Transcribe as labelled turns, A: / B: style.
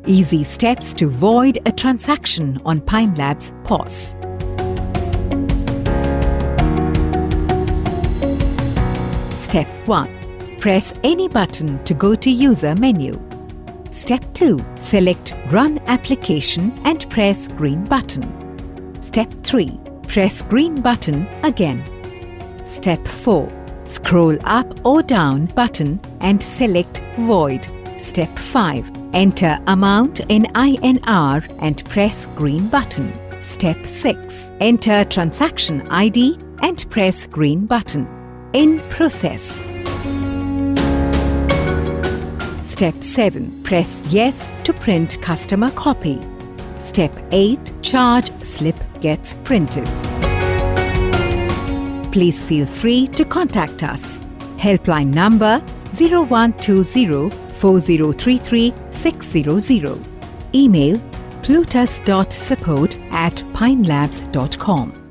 A: Easy steps to void a transaction on Pine Labs POS. Step 1. Press any button to go to User menu. Step 2. Select Run Application and press green button. Step 3. Press green button again. Step 4. Scroll up or down button and select Void. Step 5. Enter amount in INR and press green button. Step 6. Enter transaction ID and press green button. In process. Step 7. Press Yes to print customer copy. Step 8. Charge slip gets printed. Please feel free to contact us. Helpline number 0120 4033 600. Email plutus.support@pinelabs.com.